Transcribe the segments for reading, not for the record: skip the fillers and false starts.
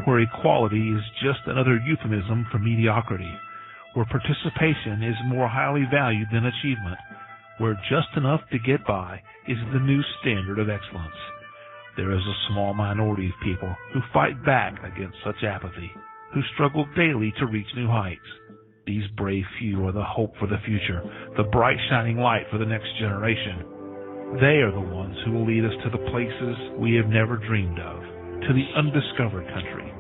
where equality is just another euphemism for mediocrity, where participation is more highly valued than achievement, where just enough to get by is the new standard of excellence. There is a small minority of people who fight back against such apathy, who struggle daily to reach new heights. These brave few are the hope for the future, the bright shining light for the next generation. They are the ones who will lead us to the places we have never dreamed of, to the undiscovered country,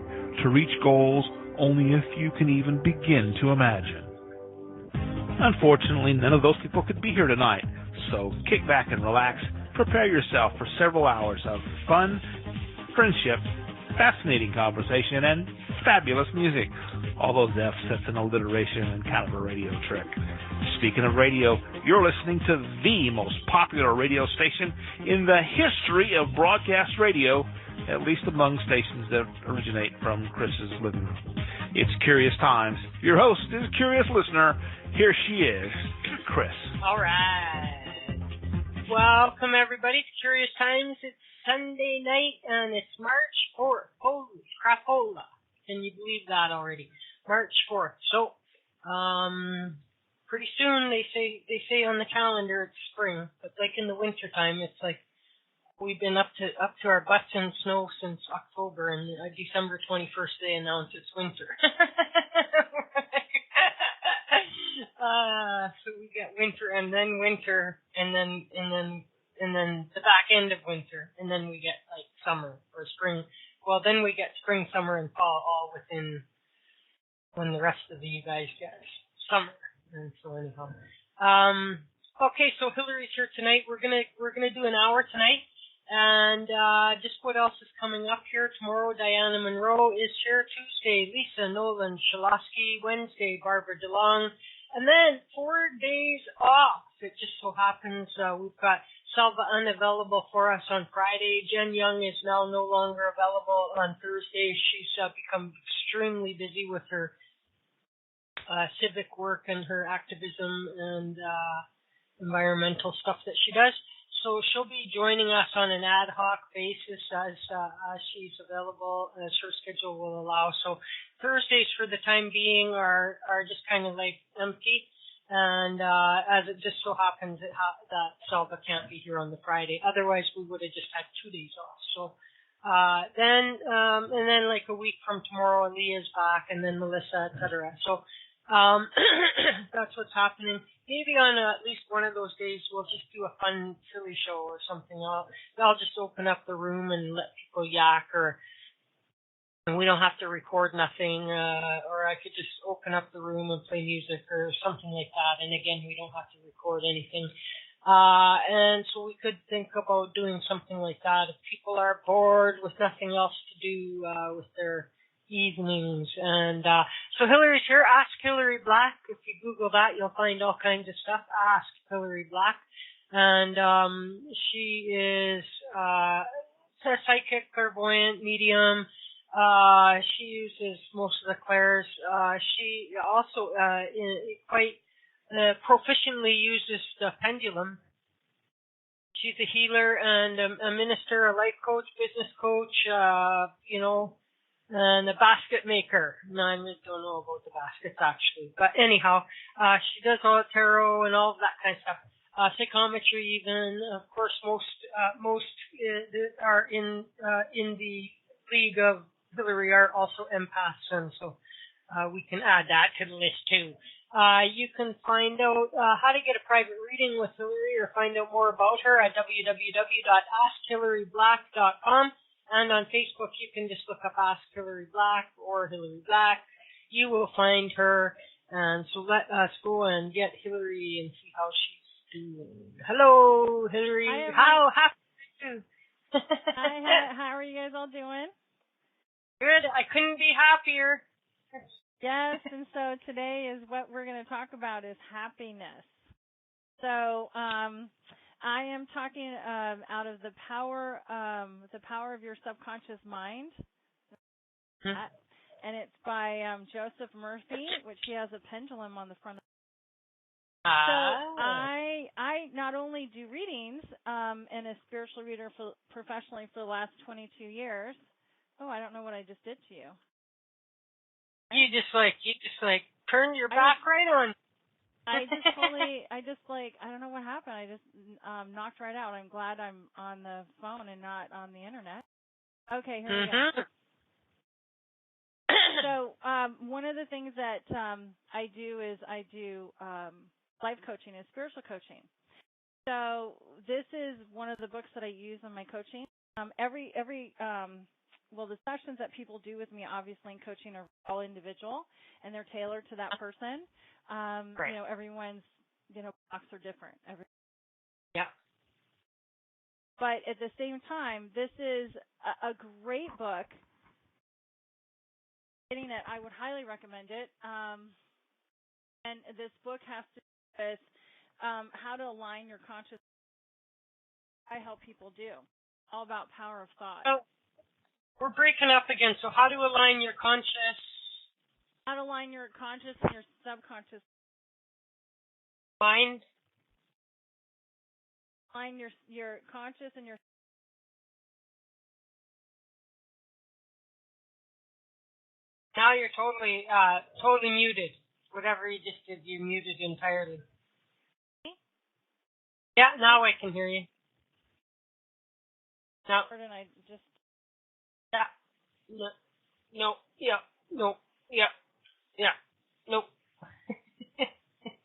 to reach goals only a few can even begin to imagine. Unfortunately, none of those people could be here tonight, so kick back and relax. Prepare yourself for several hours of fun, friendship, fascinating conversation, and fabulous music. All those F's, that's an alliteration and kind of a radio trick. Speaking of radio, you're listening to the most popular radio station in the history of broadcast radio, at least among stations that originate from Chris's living room. It's Curious Times. Your host is Curious Listener. Here she is, Chris. All right. Welcome, everybody, to Curious Times. It's Sunday night, and it's March 4th. Holy crapola. Can you believe that already? March 4th. So, pretty soon they say on the calendar it's spring, but like in the wintertime, it's like we've been up to our butts in snow since October, and December 21st they announce it's winter. So we get winter, and then winter, and then the back end of winter, and then we get like summer or spring. Well, then we get spring, summer, and fall all within when the rest of you guys get summer. And so anyhow, okay. So Hillary's here tonight. We're gonna do an hour tonight, and just what else is coming up here tomorrow? Diana Monroe is here. Tuesday, Lisa Nolan Shalosky. Wednesday, Barbara DeLong. And then 4 days off. It just so happens we've got Salva unavailable for us on Friday. Jen Young is now no longer available on Thursday. She's become extremely busy with her civic work and her activism and environmental stuff that she does. So she'll be joining us on an ad hoc basis as she's available, as her schedule will allow. So Thursdays for the time being are just kind of like empty. And as it just so happens that Salva can't be here on the Friday. Otherwise, we would have just had 2 days off. So and then like a week from tomorrow, Leah's back, and then Melissa, etc. So that's what's happening. Maybe on at least one of those days we'll just do a fun, silly show or something. I'll just open up the room and let people yak, and we don't have to record nothing, or I could just open up the room and play music or something like that. And again, we don't have to record anything. And so we could think about doing something like that if people are bored with nothing else to do with their evenings. And so Hillary's here. Ask Hillary Black. If you Google that, you'll find all kinds of stuff. Ask Hillary Black. And she is a psychic, clairvoyant, medium. She uses most of the clairs. She also quite proficiently uses the pendulum. She's a healer and a minister, a life coach, business coach, and a basket maker. No, I really don't know about the baskets, actually. But anyhow, she does all tarot and all of that kind of stuff. Psychometry even. Of course, most are in the league of Hillary are also empaths, and so we can add that to the list too. You can find out how to get a private reading with Hillary or find out more about her at www.askhillaryblack.com. And on Facebook, you can just look up Ask Hillary Black or Hillary Black. You will find her. And so let us go and get Hillary and see how she's doing. Hello, Hillary. How happy are you? Hi, how are you guys all doing? Good. I couldn't be happier. Yes, and so today is what we're going to talk about is happiness. So I am talking out of the power of your subconscious mind, and it's by Joseph Murphy, which he has a pendulum on the front of. So I not only do readings and a spiritual reader professionally for the last 22 years, Oh, I don't know what I just did to you. You just turned your back right on. I don't know what happened. I just knocked right out. I'm glad I'm on the phone and not on the internet. Okay, here we go. So one of the things that I do is I do life coaching and spiritual coaching. So this is one of the books that I use in my coaching. The sessions that people do with me, obviously in coaching, are all individual and they're tailored to that person. Right. Everyone's blocks are different. Yeah. But at the same time, this is a great book. I would highly recommend it. And this book has to do with how to align your consciousness. I help people do. All about power of thought. Oh, we're breaking up again. So how to align your conscious? How to align your conscious and your subconscious mind. Align your conscious and your. Now you're totally muted. Whatever you just did, you muted entirely. Yeah, now I can hear you. Now. And I just. Yeah. No. Yeah. No. Yeah. Yeah. Nope.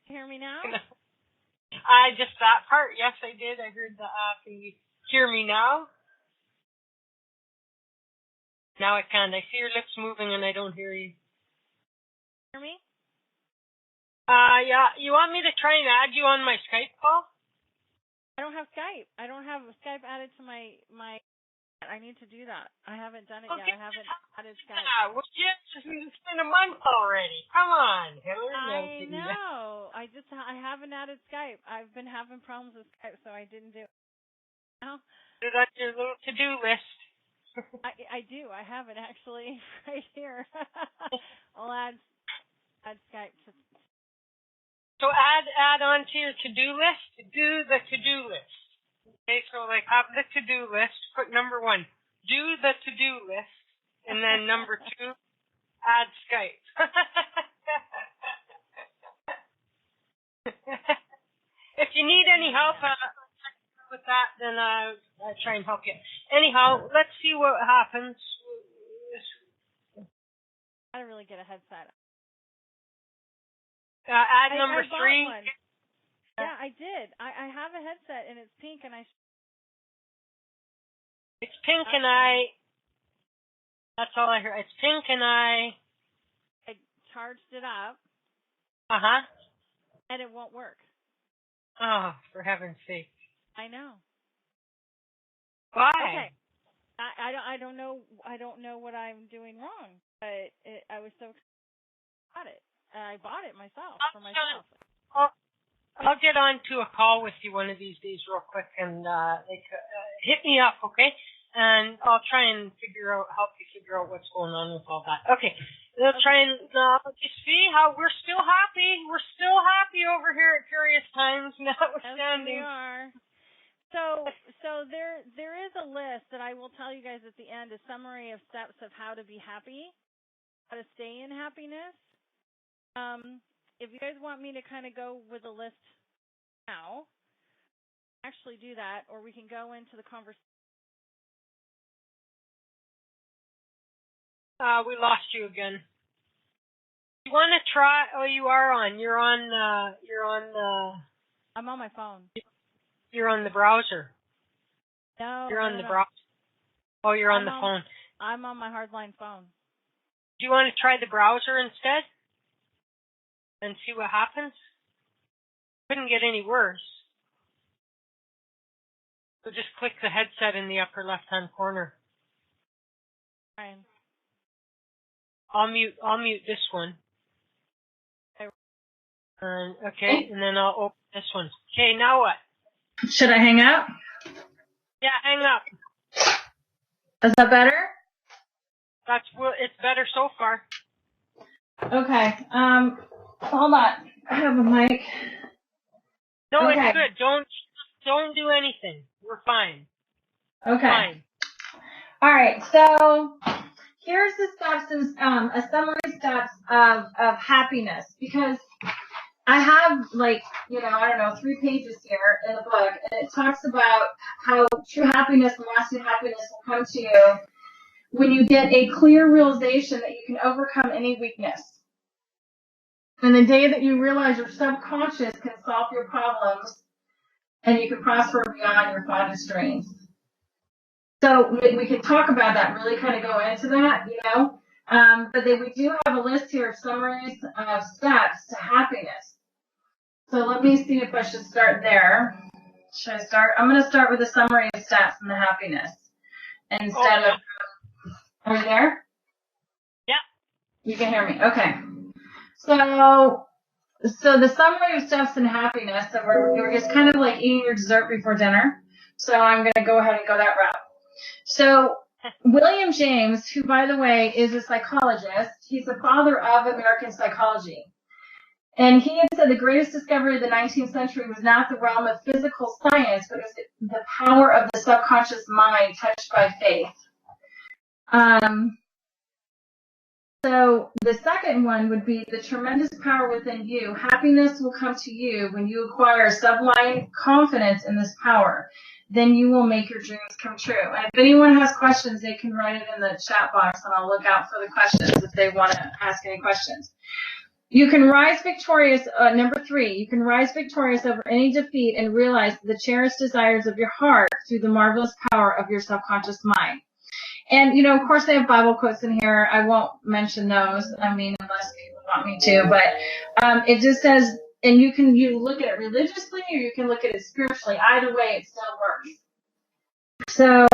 Hear me now? I just that part. Yes, I did. I heard the can you hear me now? Now I can. I see your lips moving and I don't hear you. Hear me? Yeah. You want me to try and add you on my Skype call? I don't have Skype. I don't have Skype added to my. I need to do that. I haven't done it yet. I haven't added Skype. Yeah, well, it's been a month already. Come on, I Hillary. know. I haven't added Skype. I've been having problems with Skype, so I didn't do it. No. Is that your little to-do list? I do. I have it actually right here. I'll add Skype to. So add on to your to-do list. Do the to-do list. Okay, so have the to-do list. Put number 1, do the to-do list, and then number 2, add Skype. If you need any help with that, then I'll try and help you. Anyhow, let's see what happens. I don't really get a headset. Add number 3. One. Yeah, I did. I have a headset and it's pink and It's pink and that's all I heard. It's pink and I charged it up. Uh-huh. And it won't work. Oh, for heaven's sake. I know. Why? Okay. I don't know what I'm doing wrong, but I was so excited about it. I bought it myself for myself. I'll get on to a call with you one of these days real quick and hit me up, okay? And I'll try and help you figure out what's going on with all that. Okay. We'll try and see how we're still happy. We're still happy over here at Curious Times, notwithstanding. Yes, we are. So there is a list that I will tell you guys at the end, a summary of steps of how to be happy, how to stay in happiness. If you guys want me to kind of go with a list now, actually do that, or we can go into the conversation. We lost you again. You want to try? Oh, you are on. You're on. I'm on my phone. You're on the browser. No. You're on the browser. Oh, you're on the phone. I'm on my hardline phone. Do you want to try the browser instead? And see what happens? Couldn't get any worse. So just click the headset in the upper left-hand corner. Fine. I'll mute this one. Okay, and then I'll open this one. Okay, now what? Should I hang up? Yeah, hang up. Is that better? It's better so far. Okay. Hold on. I have a mic. No, okay. It's good. Don't do anything. We're fine. Okay. Fine. All right, so here's the steps, a summary steps of happiness, because I have, like, 3 pages here in the book, and it talks about how true happiness and lasting happiness will come to you when you get a clear realization that you can overcome any weakness. And the day that you realize your subconscious can solve your problems and you can prosper beyond your fondest dreams. So we can talk about that, really kind of go into that, but then we do have a list here of summaries of steps to happiness. So let me see if I should start there. Should I start? I'm going to start with a summary of steps and the happiness instead of. Are you there? Yeah. You can hear me. Okay. So the summary of steps and happiness, so we're just kind of like eating your dessert before dinner. So I'm going to go ahead and go that route. So William James, who, by the way, is a psychologist, he's the father of American psychology. And he had said the greatest discovery of the 19th century was not the realm of physical science, but it was the power of the subconscious mind touched by faith. So the second one would be the tremendous power within you. Happiness will come to you when you acquire sublime confidence in this power. Then you will make your dreams come true. And if anyone has questions, they can write it in the chat box, and I'll look out for the questions if they want to ask any questions. You can rise victorious, number 3, you can rise victorious over any defeat and realize the cherished desires of your heart through the marvelous power of your subconscious mind. And, of course, they have Bible quotes in here. I won't mention those, unless people want me to. But it just says, and you look at it religiously or you can look at it spiritually. Either way, it still works. So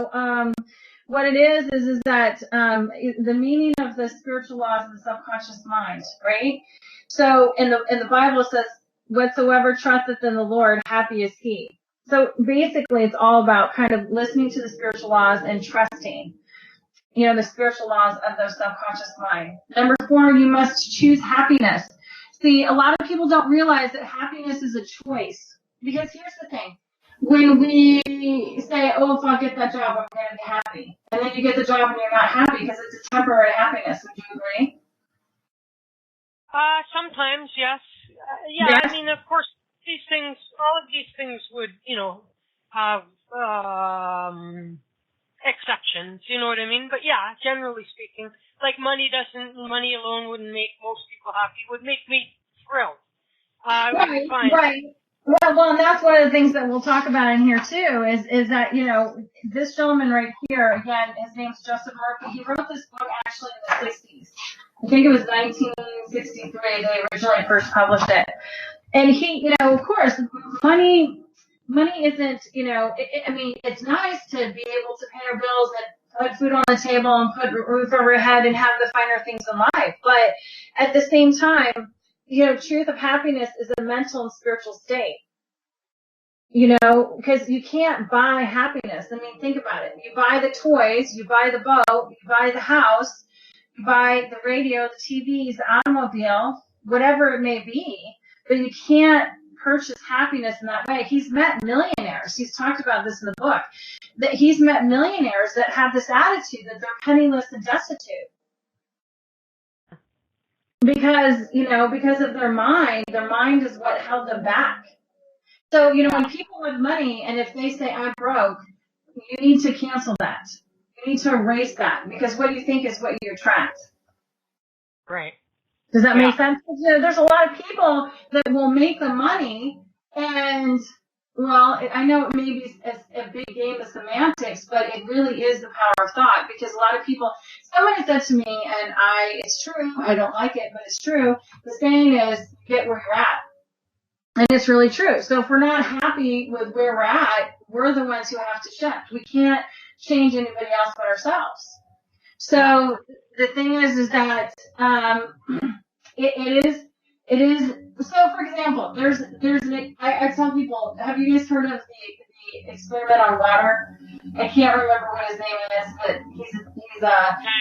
what it is that the meaning of the spiritual laws of the subconscious mind, right? So in the Bible it says, whatsoever trusteth in the Lord, happy is he. So basically it's all about kind of listening to the spiritual laws and trusting, the spiritual laws of the subconscious mind. Number 4, you must choose happiness. See, a lot of people don't realize that happiness is a choice. Because here's the thing. When we say, oh, if I get that job, I'm going to be happy. And then you get the job and you're not happy because it's a temporary happiness. Would you agree? Sometimes, yes. Yeah, I mean, of course, all of these things would, have exceptions, you know what I mean? But yeah, generally speaking, like money alone wouldn't make most people happy. It would make me thrilled. Would be fine. Right. Well, and that's one of the things that we'll talk about in here too, is that, this gentleman right here, again, his name's Joseph Murphy. He wrote this book actually in the 60s. I think it was 1963 they originally first published it. And he, of course, money isn't, it's nice to be able to pay our bills and put food on the table and put a roof over your head and have the finer things in life. But at the same time, truth of happiness is a mental and spiritual state. Because you can't buy happiness. I mean, think about it. You buy the toys, you buy the boat, you buy the house, you buy the radio, the TVs, the automobile, whatever it may be, but you can't purchase happiness in that way. He's met millionaires. He's talked about this in the book. That he's met millionaires that have this attitude that they're penniless and destitute. Because of their mind is what held them back. So, when people have money and if they say, I'm broke, you need to cancel that. You need to erase that, because what you think is what you attract. Right. Does that make sense? There's a lot of people that will make the money and, well, I know it may be a big game of semantics, but it really is the power of thought, because a lot of people, somebody said to me, and it's true, I don't like it, but it's true, the saying is, get where you're at. And it's really true. So if we're not happy with where we're at, we're the ones who have to shift. We can't change anybody else but ourselves. So the thing is that it is. So for example, I tell people, have you guys heard of the experiment on water? I can't remember what his name is, but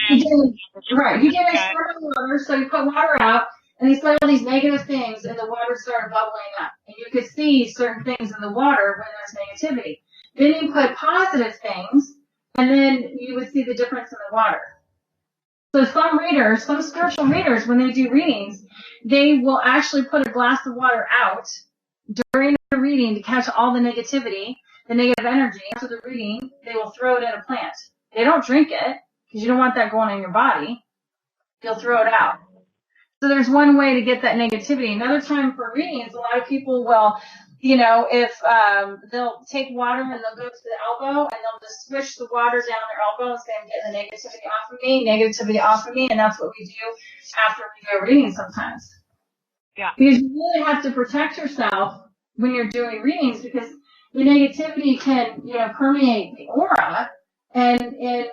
he did an experiment on water. So you put water out. And he saw all these negative things, and the water started bubbling up. And you could see certain things in the water when there's negativity. Then you put positive things, and then you would see the difference in the water. So some readers, some spiritual readers, when they do readings, they will actually put a glass of water out during the reading to catch all the negativity, the negative energy. After the reading, they will throw it in a plant. They don't drink it because you don't want that going in your body. You'll throw it out. So there's one way to get that negativity. Another time for readings, a lot of people will, if they'll take water and they'll go to the elbow and they'll just swish the water down their elbow and say, I'm getting the negativity off of me, and that's what we do after we do a reading sometimes. Yeah. Because you really have to protect yourself when you're doing readings, because the negativity can, permeate the aura, and it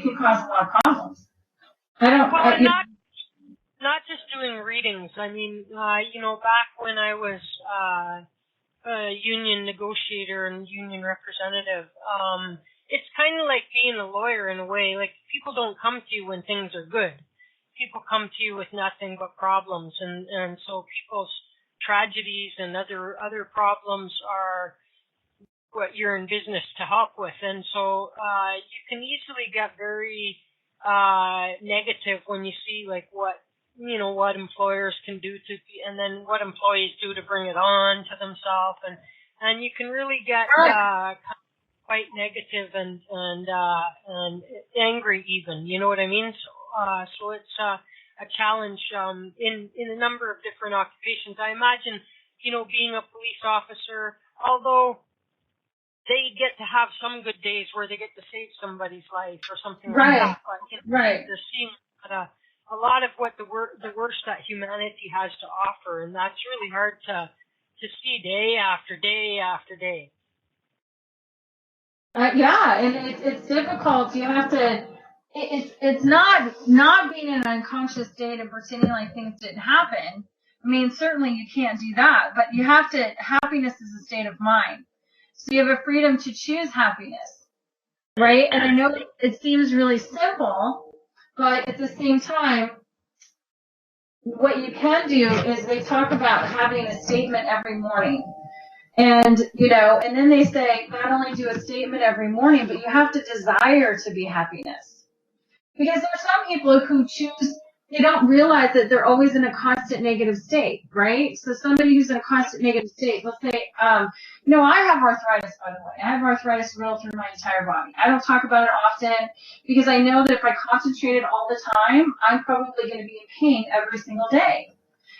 can cause a lot of problems. Not just doing readings. I mean, back when I was a union negotiator and union representative, it's kind of like being a lawyer in a way. Like, people don't come to you when things are good. People come to you with nothing but problems, and so people's tragedies and other problems are what you're in business to help with. And so you can easily get very negative when you see like what employers can do and then what employees do to bring it on to themselves, and you can really get quite negative and angry even. You know what I mean? So it's a challenge in a number of different occupations. I imagine, being a police officer, although they get to have some good days where they get to save somebody's life or something like that. But, they're seeing a lot of what the worst that humanity has to offer, and that's really hard to see day after day after day. And it's difficult. You have to. It's not being in an unconscious state and pretending like things didn't happen. I mean, certainly you can't do that, but you have to. Happiness is a state of mind, so you have a freedom to choose happiness, right? And I know it seems really simple, but at the same time, what you can do is they talk about having a statement every morning. And, and then they say not only do a statement every morning, but you have to desire to be happiness. Because there are some people who choose, they don't realize that they're always in a constant negative state, right? So somebody who's in a constant negative state, let's say, I have arthritis, by the way. I have arthritis real through my entire body. I don't talk about it often because I know that if I concentrated all the time, I'm probably going to be in pain every single day.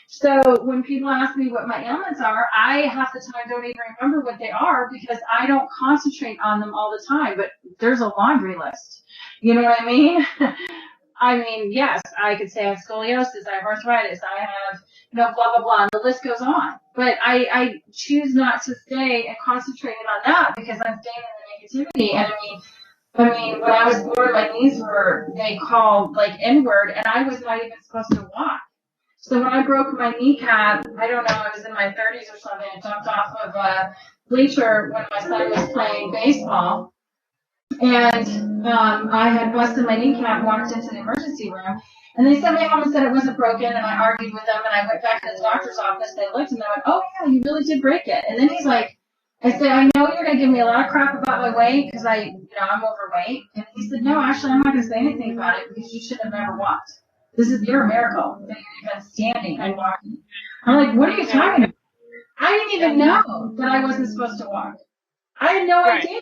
So when people ask me what my ailments are, I half the time don't even remember what they are because I don't concentrate on them all the time. But there's a laundry list. You know what I mean? I mean, yes, I could say I have scoliosis, I have arthritis, I have, blah, blah, blah, and the list goes on. But I choose not to stay and concentrate on that because I'm staying in the negativity. And I mean, when I was born, my knees they called like inward, and I was not even supposed to walk. So when I broke my kneecap, I don't know, I was in my 30s or something, I jumped off of a bleacher when my son was playing baseball. And I had busted my kneecap, walked into the emergency room, and they said my mom said it wasn't broken, and I argued with them, and I went back to the doctor's office, they looked, and they went, oh yeah, you really did break it. And then he's like, I said, I know you're going to give me a lot of crap about my weight, because I'm overweight. And he said, no, actually, I'm not going to say anything about it, because you should have never walked. You're a miracle that you're even standing and walking. I'm like, what are you talking about? I didn't even know that I wasn't supposed to walk. I had no idea.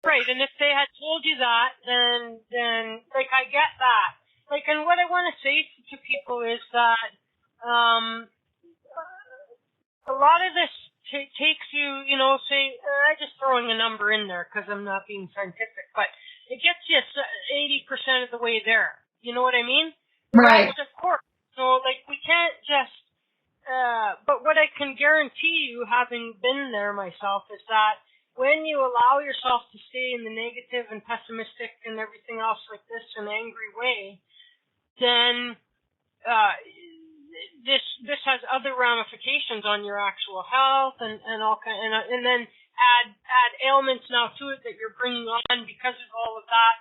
Right, and if they had told you that, then like, I get that. Like, and what I want to say to people is that a lot of this takes you, say, I'm just throwing a number in there because I'm not being scientific, but it gets you 80% of the way there. You know what I mean? Right. Of course. So, like, we can't just, but what I can guarantee you, having been there myself, is that when you allow yourself to stay in the negative and pessimistic and everything else like this in an angry way, then this has other ramifications on your actual health and all kind, and then add ailments now to it that you're bringing on because of all of that,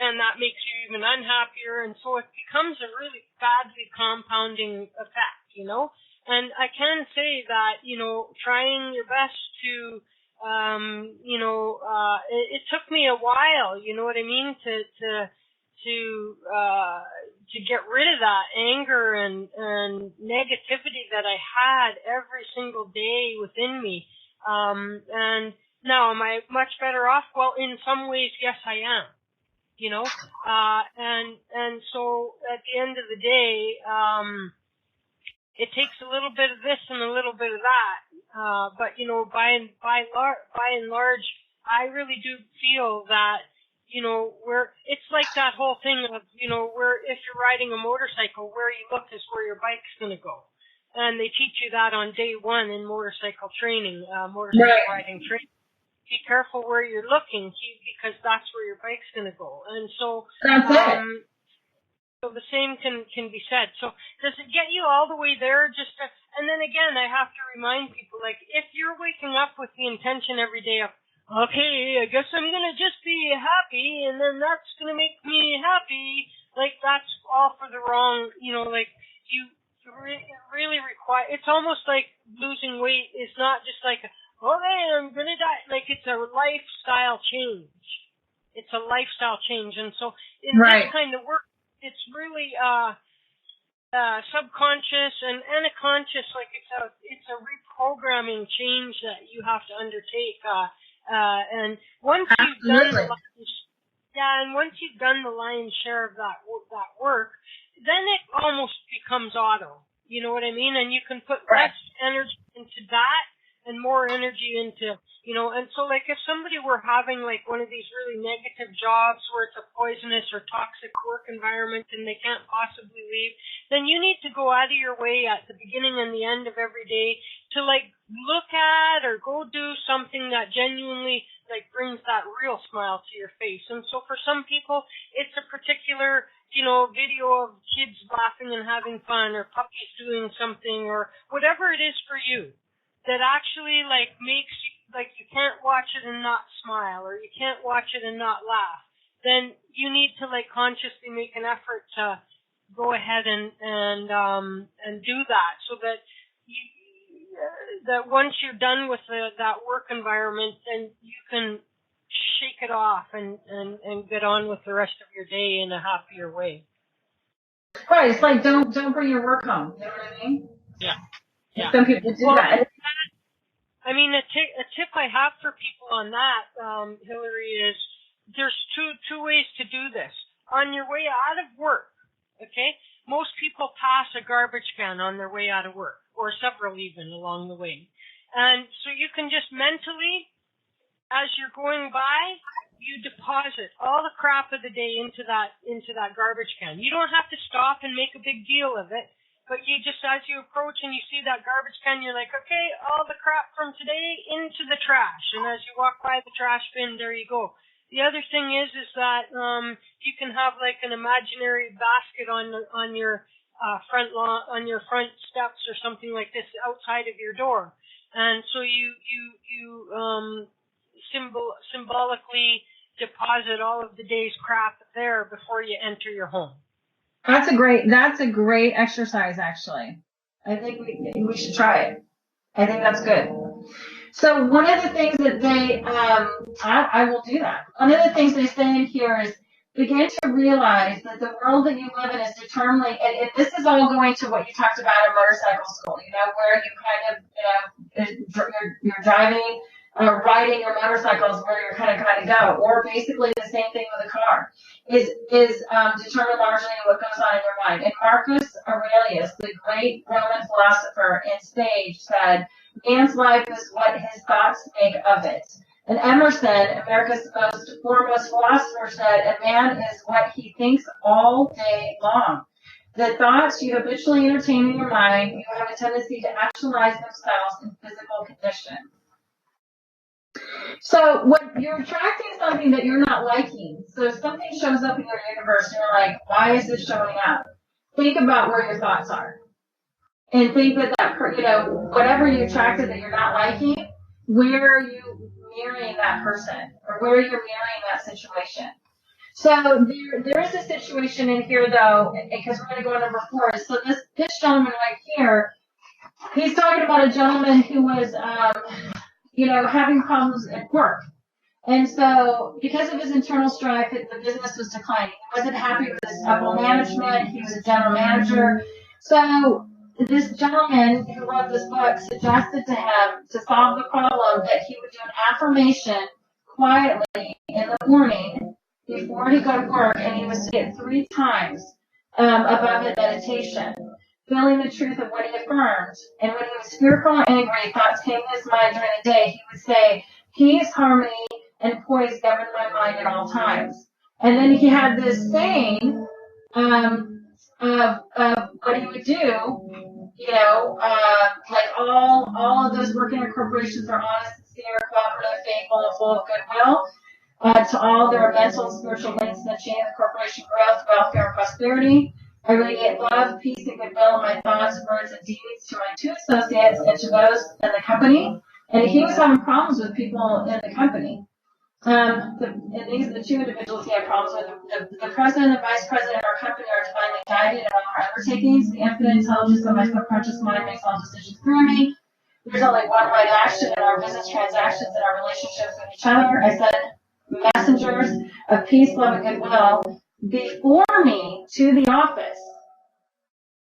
and that makes you even unhappier, and so it becomes a really badly compounding effect, And I can say that, trying your best to it took me a while, you know what I mean, to get rid of that anger and negativity that I had every single day within me. And now, am I much better off? Well, in some ways, yes, I am. And so at the end of the day, it takes a little bit of this and a little bit of that. But by and large, I really do feel that, it's like that whole thing of, where if you're riding a motorcycle, where you look is where your bike's going to go. And they teach you that on day one in motorcycle training, motorcycle riding training. Be careful where you're looking, because that's where your bike's going to go. And so, so the same can be said. So does it get you all the way there? And then again, I have to remind people, like, if you're waking up with the intention every day of, okay, I guess I'm going to just be happy, and then that's going to make me happy, like, that's all for the wrong, like, you really require, it's almost like losing weight is not just like, okay, I'm going to die. Like, it's a lifestyle change. It's a lifestyle change. And so in this kind of work, it's really subconscious and a conscious, like it's a reprogramming change that you have to undertake. And once you've done the lion's share of that work, then it almost becomes auto. You know what I mean? And you can put less energy into that and more energy into, and so like if somebody were having like one of these really negative jobs where it's a poisonous or toxic work environment and they can't possibly leave, then you need to go out of your way at the beginning and the end of every day to like look at or go do something that genuinely like brings that real smile to your face. And so for some people, it's a particular, video of kids laughing and having fun or puppies doing something or whatever it is for you that actually like makes you, like you can't watch it and not smile or you can't watch it and not laugh, then you need to like consciously make an effort to go ahead and do that so that that once you're done with that work environment, then you can shake it off and get on with the rest of your day in a happier way. Right, it's like don't bring your work home. You know what I mean? Yeah. Some people do that. I mean, a tip I have for people on that, Hillary, is there's two ways to do this. On your way out of work, okay, most people pass a garbage can on their way out of work, or several even along the way. And so you can just mentally, as you're going by, you deposit all the crap of the day into that garbage can. You don't have to stop and make a big deal of it. But you just, as you approach and you see that garbage can, you're like, okay, all the crap from today into the trash. And as you walk by the trash bin, there you go. The other thing is that you can have like an imaginary basket on your front lawn, on your front steps or something like this outside of your door. And so you symbolically deposit all of the day's crap there before you enter your home. That's a great exercise, actually. I think we should try it. I think that's good. So one of the things that they, I will do that. One of the things they say in here is begin to realize that the world that you live in is determined, and this is all going to what you talked about in motorcycle school, where you kind of, you're driving, riding your motorcycles where you're kind of go, or basically the same thing with a car, is determined largely in what goes on in your mind. And Marcus Aurelius, the great Roman philosopher and sage, said, man's life is what his thoughts make of it. And Emerson, America's most foremost philosopher, said, a man is what he thinks all day long. The thoughts you habitually entertain in your mind, you have a tendency to actualize themselves in physical condition. So when you're attracting something that you're not liking, so if something shows up in your universe and you're like, why is this showing up? Think about where your thoughts are. And think that whatever you attracted that you're not liking, where are you mirroring that person? Or where you're mirroring that situation? So there is a situation in here, though, because we're going to go on number 4. So this gentleman right here, he's talking about a gentleman who was, having problems at work. And so, because of his internal strife, the business was declining. He wasn't happy with his upper management. He was a general manager. So, this gentleman who wrote this book suggested to him, to solve the problem, that he would do an affirmation quietly in the morning before he go to work, and he would say it 3 times above his meditation, feeling the truth of what he affirmed. And when he was fearful or angry, thoughts came to his mind during the day, he would say, peace, harmony, and poise govern my mind at all times. And then he had this saying of what he would do, like all of those working in corporations are honest, sincere, cooperative, faithful, and full of goodwill. To all their mental and spiritual links in the chain of corporation growth, welfare, and prosperity. I radiate love, peace, and goodwill in my thoughts, words, and deeds to my 2 associates and to those in the company. And he was having problems with people in the company. And these are the 2 individuals he had problems with. The president and the vice president of our company are divinely guided in all our undertakings. The infinite intelligence of my subconscious mind makes all decisions through me. There's only one right action in our business transactions and our relationships with each other. I said, messengers of peace, love, and goodwill before me to the office.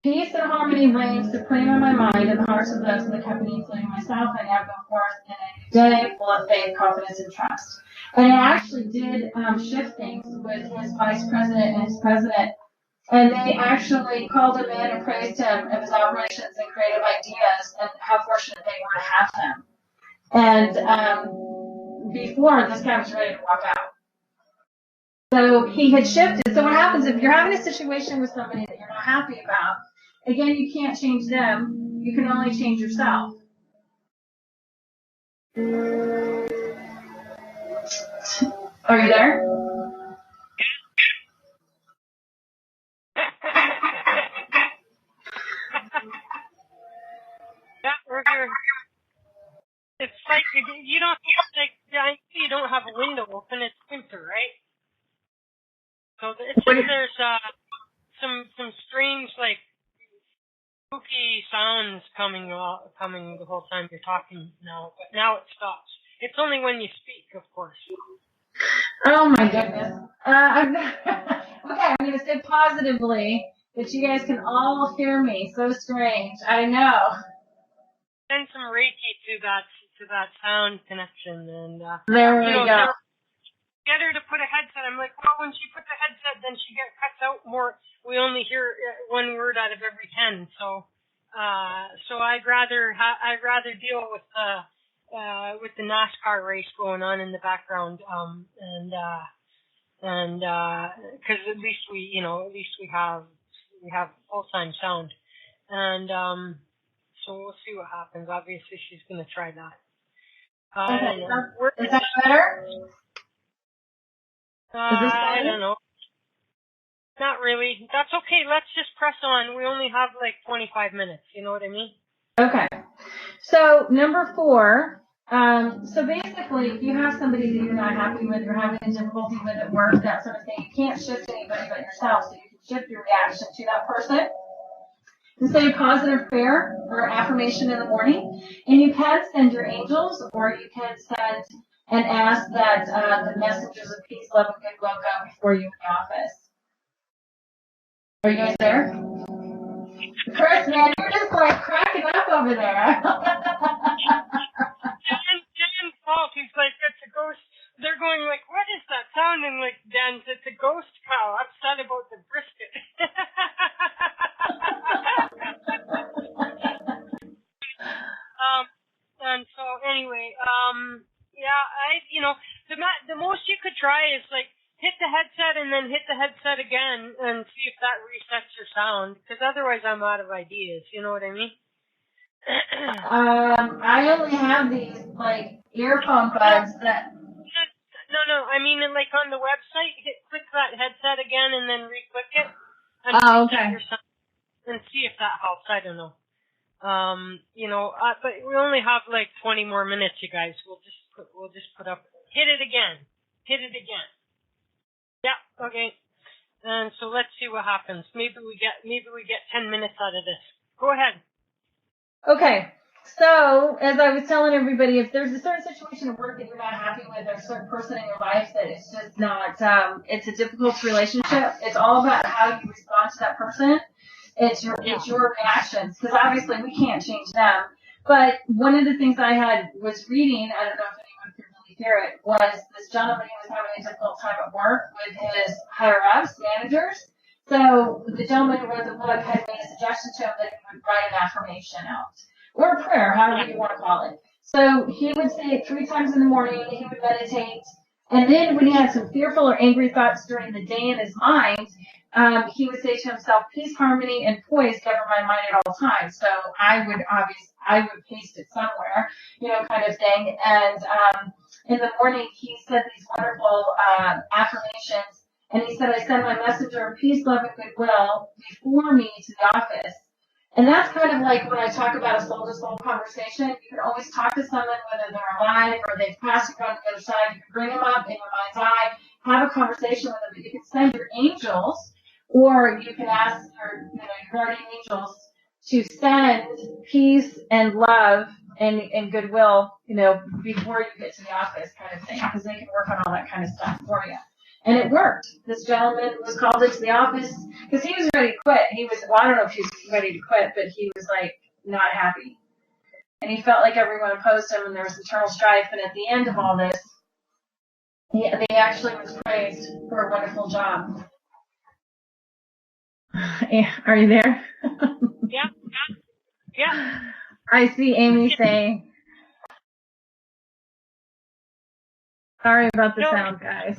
Peace and harmony reign supreme in my mind and the hearts of those in the company, including myself. I now go forth in a new day full of faith, confidence, and trust. And I actually did shift things with his vice president and his president. And they actually called him in and praised him of his operations and creative ideas and how fortunate they were to have him. And before, this guy was ready to walk out. So he had shifted. So what happens if you're having a situation with somebody that you're not happy about? Again, you can't change them. You can only change yourself. Are you there? Yeah, we're here. It's like you don't you don't have a window open. It's winter, right? So it's just there's some strange spooky sounds coming the whole time you're talking now, but now it stops. It's only when you speak, of course. Oh my goodness. Okay, I'm going to say positively that you guys can all hear me. So strange. I know. Send some Reiki to that sound connection, and there we go. Get her to put a headset. I'm like, well, when she puts a headset, then she cuts out more. We only hear 1 word out of every 10. So I'd rather deal with the NASCAR race going on in the background, and because at least we have full time sound, and so we'll see what happens. Obviously, she's gonna try that. Okay, is that better? I don't know. Not really. That's okay. Let's just press on. We only have 25 minutes. You know what I mean? Okay. So number 4. So basically, if you have somebody that you're not happy with, you're having difficulty with at work, that sort of thing, you can't shift anybody but yourself. So you can shift your reaction to that person. And say a positive prayer or affirmation in the morning. And you can send your angels, or you can send and ask that the messengers of peace, love, and goodwill go before you in the office. Are you guys there? Chris, man, you're just cracking up over there. Dan's fault. He's like, it's a ghost. They're going what is that sounding like, Dan? It's a ghost cow upset about the brisket. And so anyway, the most you could try is hit the headset and then hit the headset again and see if that resets your sound, because otherwise I'm out of ideas. You know what I mean? I only have these earphone buds that. No. I mean, on the website, click that headset again and then re-click it. And okay. Your sound and see if that helps. I don't know. But we only have 20 more minutes, you guys. We'll just put up. Hit it again. Yeah. Okay. And so let's see what happens. Maybe we get 10 minutes out of this. Go ahead. Okay. So, as I was telling everybody, if there's a certain situation at work that you're not happy with, or a certain person in your life that it's just not, it's a difficult relationship, it's all about how you respond to that person. It's your reactions, because obviously we can't change them. But one of the things I was reading, I don't know if anyone could really hear it, was this gentleman who was having a difficult time at work with his higher ups, managers. So the gentleman who wrote the book had made a suggestion to him that he would write an affirmation out, or a prayer, however you want to call it. So he would say it 3 times in the morning, he would meditate, and then when he had some fearful or angry thoughts during the day in his mind, he would say to himself, peace, harmony, and poise govern my mind at all times. So I would paste it somewhere, kind of thing. And in the morning, he said these wonderful affirmations. And he said, I send my messenger of peace, love, and goodwill before me to the office. And that's kind of like when I talk about a soul-to-soul conversation. You can always talk to someone, whether they're alive or they've passed you on the other side. You can bring them up in your mind's eye, have a conversation with them. But you can send your angels, or you can ask your guardian angels to send peace and love and goodwill, before you get to the office, kind of thing, because they can work on all that kind of stuff for you. And it worked. This gentleman was called into the office because he was ready to quit. I don't know if he was ready to quit, but he was like not happy. And he felt like everyone opposed him and there was internal strife. And at the end of all this, they actually was praised for a wonderful job. Are you there? Yeah. I see Amy saying, sorry about the sound, guys.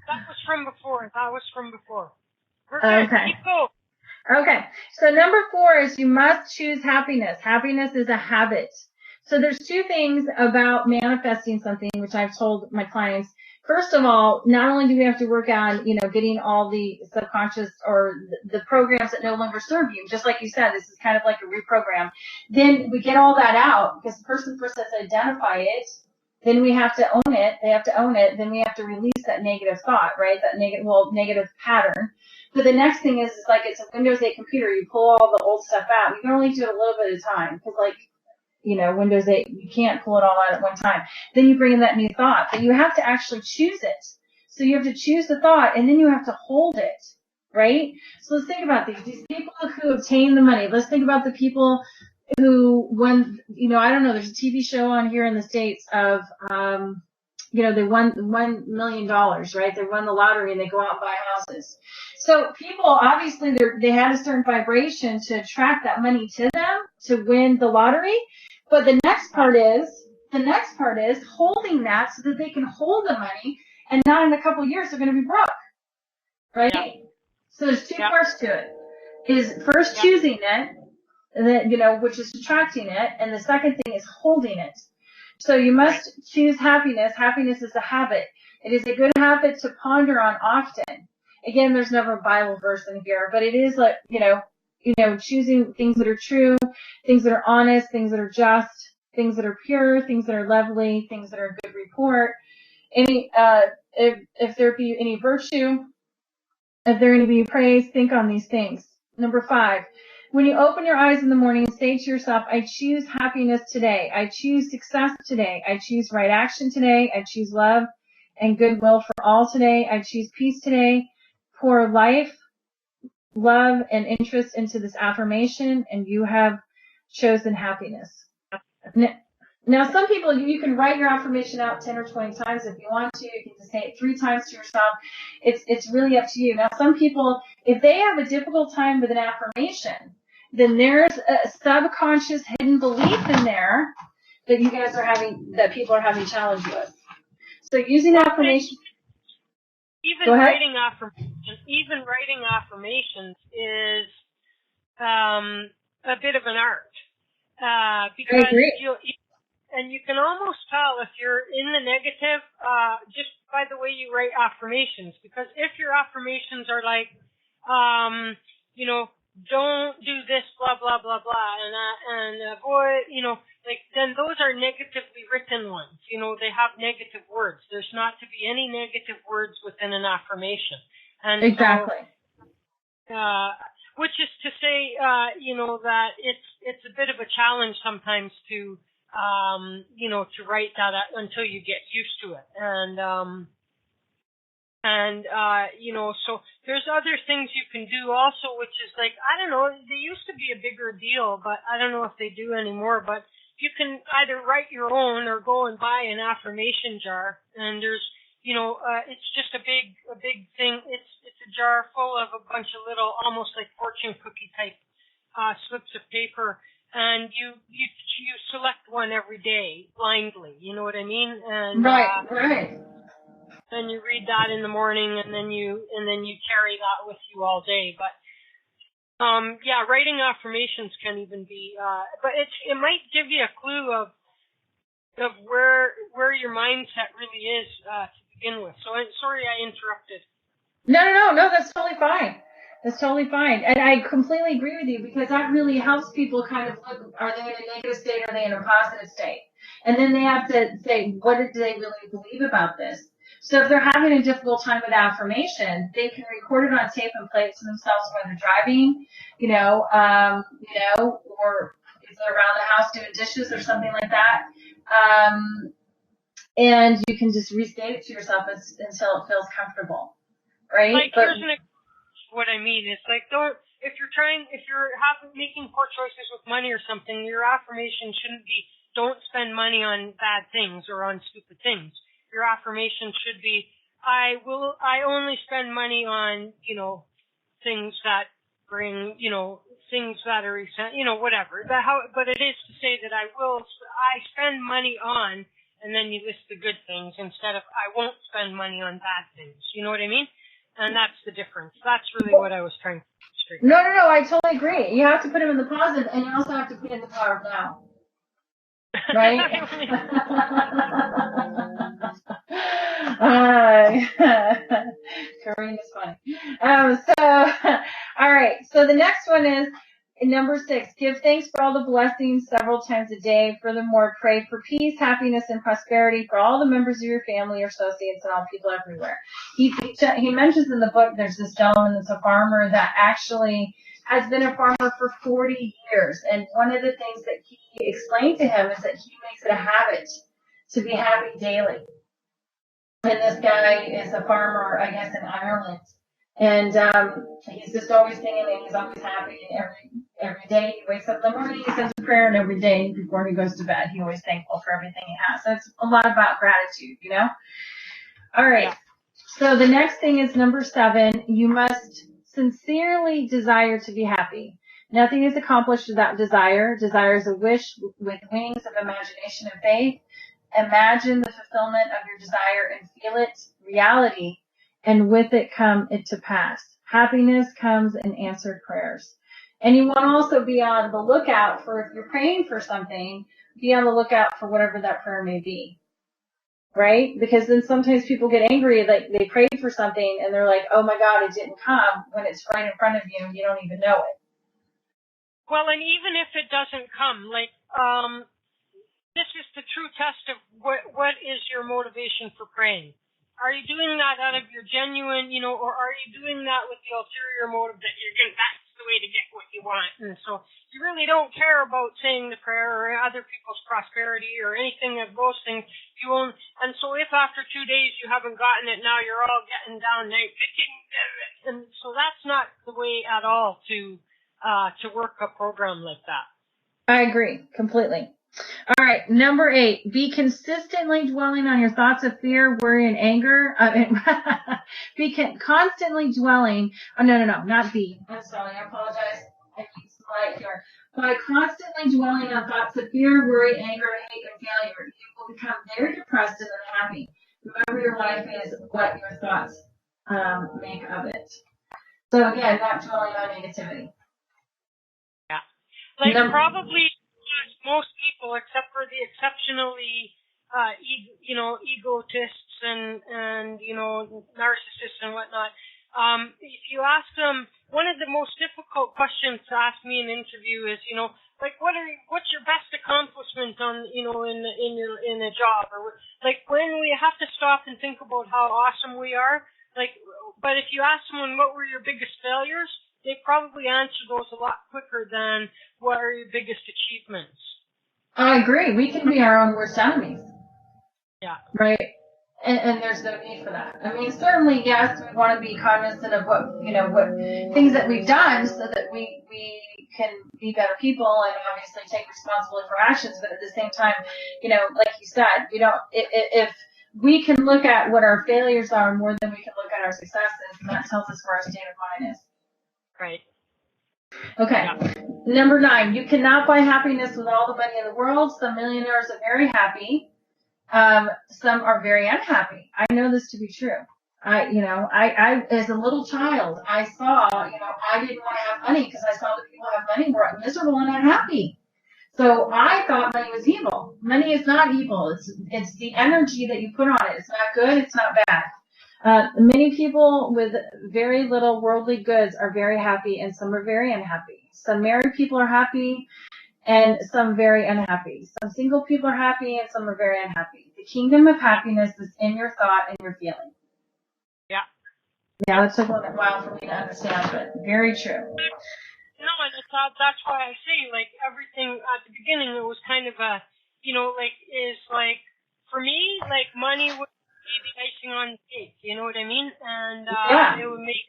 That was from before. We're good. Okay. Keep going. Okay. So number 4 is you must choose happiness. Happiness is a habit. So there's 2 things about manifesting something, which I've told my clients. First of all, not only do we have to work on, getting all the subconscious or the programs that no longer serve you, just like you said, this is kind of like a reprogram. Then we get all that out because the person first has to identify it. Then we have to own it. They have to own it. Then we have to release that negative thought, right? That negative pattern. But the next thing is like it's a Windows 8 computer. You pull all the old stuff out. You can only do it a little bit at a time because, Windows 8, you can't pull it all out at one time. Then you bring in that new thought. But you have to actually choose it. So you have to choose the thought, and then you have to hold it, right? So let's think about these people who obtain the money. Let's think about the people who, when, I don't know, there's a TV show on here in the States of, they won $1 million, right? They won the lottery and they go out and buy houses. So people, obviously, they had a certain vibration to attract that money to them to win the lottery. But the next part is holding that so that they can hold the money and not in a couple of years they're going to be broke, right? Yeah. So there's 2 parts to it. Is first choosing it, and then, which is attracting it, and the second thing is holding it. So you must choose happiness. Happiness is a habit. It is a good habit to ponder on often. Again, there's never a Bible verse in here, but it is like, choosing things that are true, things that are honest, things that are just, things that are pure, things that are lovely, things that are a good report. If there be any virtue, if there any be praise, think on these things. Number 5. When you open your eyes in the morning, say to yourself, I choose happiness today. I choose success today. I choose right action today. I choose love and goodwill for all today. I choose peace today. Pour life, love, and interest into this affirmation, and you have chosen happiness. Now, some people, you can write your affirmation out 10 or 20 times if you want to. You can just say it 3 times to yourself. It's really up to you. Now, some people, if they have a difficult time with an affirmation, then there's a subconscious hidden belief in there that that people are having challenge with. So using affirmation. Even writing affirmations is a bit of an art. Because you can almost tell if you're in the negative just by the way you write affirmations. Because if your affirmations are like, don't do this, blah, blah, blah, blah, and avoid, then those are negatively written ones. They have negative words. There's not to be any negative words within an affirmation. And exactly. So, which is to say, that it's a bit of a challenge sometimes to to write that until you get used to it. So there's other things you can do also, which is like, I don't know, they used to be a bigger deal, but I don't know if they do anymore, but you can either write your own or go and buy an affirmation jar, and there's, it's just a big thing. It's a jar full of a bunch of little, almost like fortune cookie type, slips of paper, and you select one every day blindly. You know what I mean? And right. Then you read that in the morning, and then you carry that with you all day. But writing affirmations can even be, but it might give you a clue of where your mindset really is to begin with. So sorry I interrupted. No, that's totally fine. That's totally fine. And I completely agree with you, because that really helps people kind of look, are they in a negative state or are they in a positive state? And then they have to say, what do they really believe about this? So if they're having a difficult time with affirmation, they can record it on tape and play it to themselves when they're driving, or if they're around the house doing dishes or something like that. And you can just restate it to yourself until it feels comfortable, right? Like, here's what I mean. It's like, if you're making poor choices with money or something, your affirmation shouldn't be, don't spend money on bad things or on stupid things. Your affirmation should be, I only spend money on, things that bring, things that are, whatever. But it is to say that I spend money on, and then you list the good things instead of, I won't spend money on bad things. You know what I mean? And that's the difference. That's really what I was trying to straighten. No, I totally agree. You have to put them in the positive, and you also have to put in the power of now. Right? Corinne is funny. All right. So the next one is number 6. Give thanks for all the blessings several times a day. Furthermore, pray for peace, happiness, and prosperity for all the members of your family, your associates, and all people everywhere. He mentions in the book there's this gentleman that's a farmer that actually has been a farmer for 40 years. And one of the things that he explained to him is that he makes it a habit to be happy daily. And this guy is a farmer, I guess, in Ireland. And he's just always singing, and he's always happy. And every day he wakes up in the morning, he says a prayer, and every day before he goes to bed, he's always thankful for everything he has. So it's a lot about gratitude, All right. Yeah. So the next thing is number 7. You must sincerely desire to be happy. Nothing is accomplished without desire. Desire is a wish with wings of imagination and faith. Imagine the fulfillment of your desire and feel its reality, and with it come it to pass. Happiness comes in answered prayers. And you want to also be on the lookout for, if you're praying for something, be on the lookout for whatever that prayer may be. Right? Because then sometimes people get angry, like they prayed for something and they're like, oh my God, it didn't come, when it's right in front of you and you don't even know it. Well, and even if it doesn't come, this is the true test of what is your motivation for praying. Are you doing that out of your genuine, or are you doing that with the ulterior motive that that's the way to get what you want? And so you really don't care about saying the prayer or other people's prosperity or anything of those things. And so if after 2 days you haven't gotten it, now you're all getting down, and so that's not the way at all to work a program like that. I agree completely. All right, number 8, be consistently dwelling on your thoughts of fear, worry, and anger. Constantly dwelling. Oh, no, not be. I'm sorry, I apologize. I need some light here. By constantly dwelling on thoughts of fear, worry, anger, hate, and failure, you will become very depressed and unhappy. Remember, your life is what your thoughts make of it. So again, not dwelling on negativity. Yeah. Probably most people, except for the exceptionally, egotists and narcissists and whatnot, if you ask them, one of the most difficult questions to ask me in an interview is, what's your best accomplishment on, in a job, or when we have to stop and think about how awesome we are, but if you ask someone what were your biggest failures, they probably answer those a lot quicker than what are your biggest achievements. I agree. We can be our own worst enemies. Yeah. Right? And there's no need for that. I mean, certainly, yes, we want to be cognizant of what things that we've done so that we can be better people and obviously take responsibility for actions. But at the same time, like you said, if we can look at what our failures are more than we can look at our successes, and that tells us where our state of mind is. Right. Okay. Yeah. Number 9, you cannot buy happiness with all the money in the world. Some millionaires are very happy. Some are very unhappy. I know this to be true. I as a little child, I saw, I didn't want to have money because I saw that people have money were miserable and unhappy. So I thought money was evil. Money is not evil. It's the energy that you put on it. It's not good. It's not bad. Many people with very little worldly goods are very happy, and some are very unhappy. Some married people are happy, and some very unhappy. Some single people are happy, and some are very unhappy. The kingdom of happiness is in your thought and your feeling. Yeah. Yeah, that took a little while for me to understand, but very true. No, and that's why I say, like, everything at the beginning, it was kind of a, for me, like, money would be the icing on the cake, you know what I mean? And it would make,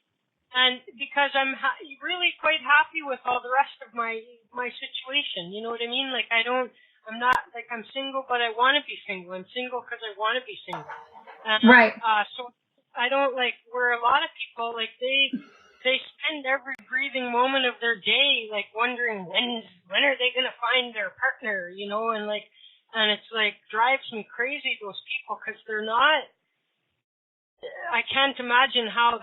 and because I'm really quite happy with all the rest of my situation, you know what I mean? Like, I'm not, like, I'm single, but I want to be single. I'm single because I want to be single. Right. So I don't, like, where a lot of people, like, they spend every breathing moment of their day, like, wondering when are they going to find their partner, and it's, like, drives me crazy, those people, because they're not, I can't imagine how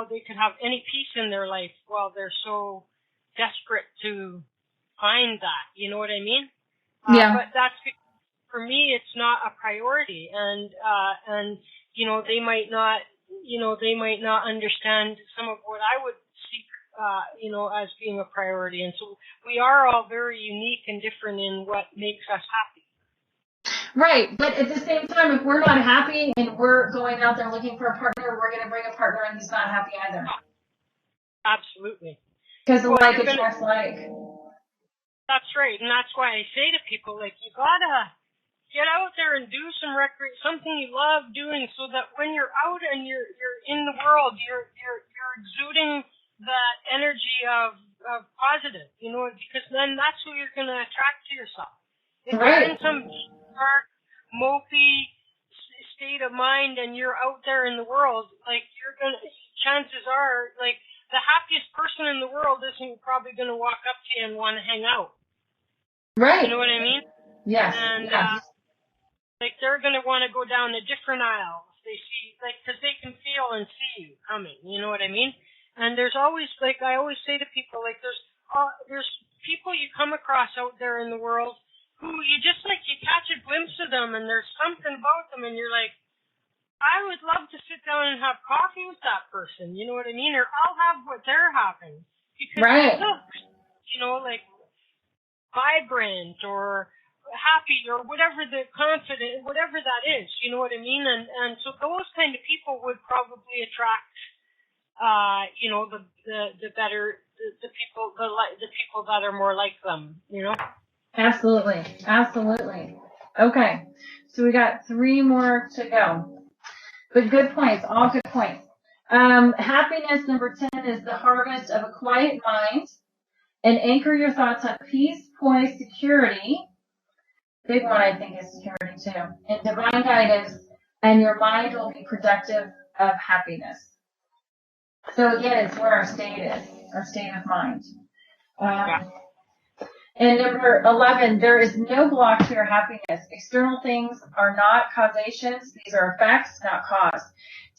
they could have any peace in their life while they're so desperate to find that, you know what I mean? Yeah. But that's because, for me, it's not a priority, and they might not understand some of what I would seek, as being a priority. And so we are all very unique and different in what makes us happy. Right, but at the same time, if we're not happy and we're going out there looking for a partner, we're going to bring a partner in who's not happy either. Absolutely. Because like attracts like. That's right, and that's why I say to people, like, you gotta get out there and do some something you love doing, so that when you're out and you're in the world, you're exuding that energy of positive, because then that's who you're gonna attract to yourself. If you're in some dark, mopey state of mind and you're out there in the world, like, chances are, like, the happiest person in the world isn't probably gonna walk up to you and want to hang out. Right. You know what I mean? Yes. And like, they're gonna want to go down a different aisle if they see, like, because they can feel and see you coming. You know what I mean? And there's always, like, I always say to people, like, there's people you come across out there in the world who you just, like, you catch a glimpse of them, and there's something about them, and you're like, I would love to sit down and have coffee with that person. You know what I mean? Or I'll have what they're having, because they look, like, vibrant or happy or whatever whatever that is, you know what I mean? And so those kind of people would probably attract, the people that are more like them, Absolutely. Okay, so we got 3 more to go. But good points, all good points. Happiness, number 10, is the harvest of a quiet mind, and anchor your thoughts on peace, poise, security. Big one, I think, is security too. And divine guidance, and your mind will be productive of happiness. So again, it's where our state is, our state of mind. And number 11, there is no block to your happiness. External things are not causations. These are effects, not cause.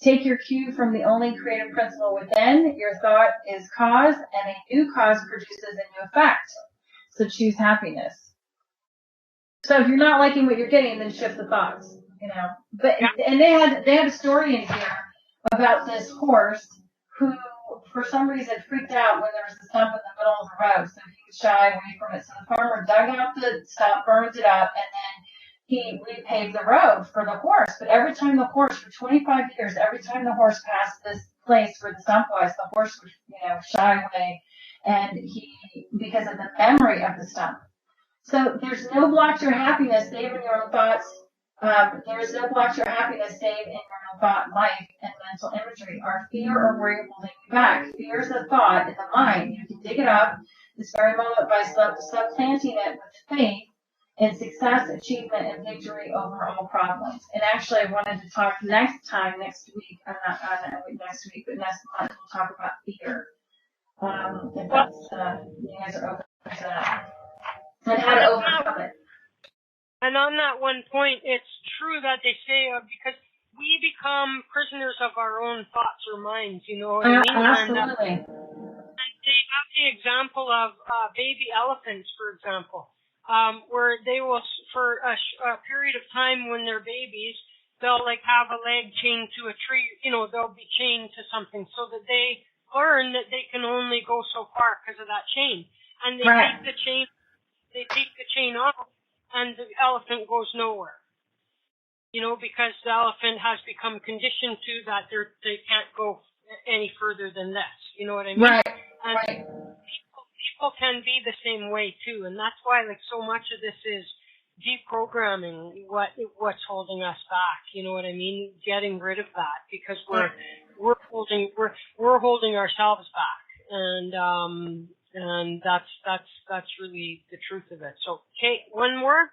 Take your cue from the only creative principle within. Your thought is cause, and a new cause produces a new effect. So choose happiness. So if you're not liking what you're getting, then shift the thoughts, But and they had a story in here about this horse who, for some reason, freaked out when there was a stump in the middle of the road, so he would shy away from it. So the farmer dug out the stump, burned it up, and then he repaved the road for the horse. But every time the horse, for 25 years, every time the horse passed this place where the stump was, the horse would, shy away, and because of the memory of the stump. So there's no block to your happiness, save in your own thoughts. There is no block to your happiness, save in your own thought, life, and mental imagery. Our fear or worry holding you back. Fear is a thought in the mind. You can dig it up this very moment by supplanting it with faith in success, achievement, and victory over all problems. And actually, I wanted to talk next week, next week, but next month, we'll talk about fear. If that's, you guys are open to that. And how to overcome it. And on that one point, it's true that they say, because we become prisoners of our own thoughts or minds, you know what I mean? Absolutely. And they have the example of baby elephants, for example, where they will, for a period of time when they're babies, they'll like have a leg chained to a tree, they'll be chained to something so that they learn that they can only go so far because of that chain. And they take the chain off, and the elephant goes nowhere. Because the elephant has become conditioned to that they can't go any further than this. You know what I mean? Right. And people can be the same way too, and that's why like so much of this is deprogramming what's holding us back. You know what I mean? Getting rid of that because we're holding ourselves back, and that's really the truth of it. So, Kate, one more.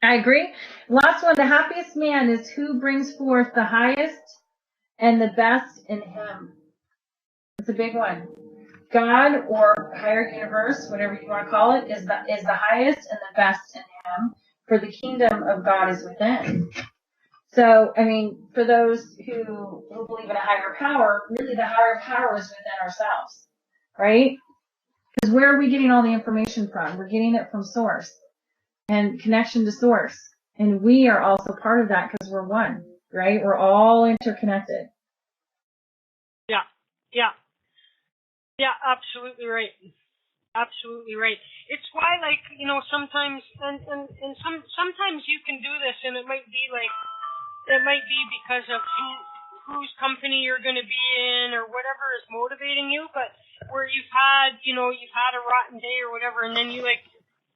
I agree. Last one. The happiest man is who brings forth the highest and the best in him. It's a big one. God or higher universe, whatever you want to call it, is the highest and the best in him. For the kingdom of God is within. So, I mean, for those who believe in a higher power, really the higher power is within ourselves, right? Because where are we getting all the information from? We're getting it from source and connection to source. And we are also part of that because we're one, right? We're all interconnected. Yeah, absolutely right. Absolutely right. It's why, like, sometimes, and sometimes you can do this, and it might be because of whose company you're going to be in or whatever is motivating you, but where you've had a rotten day or whatever, and then you like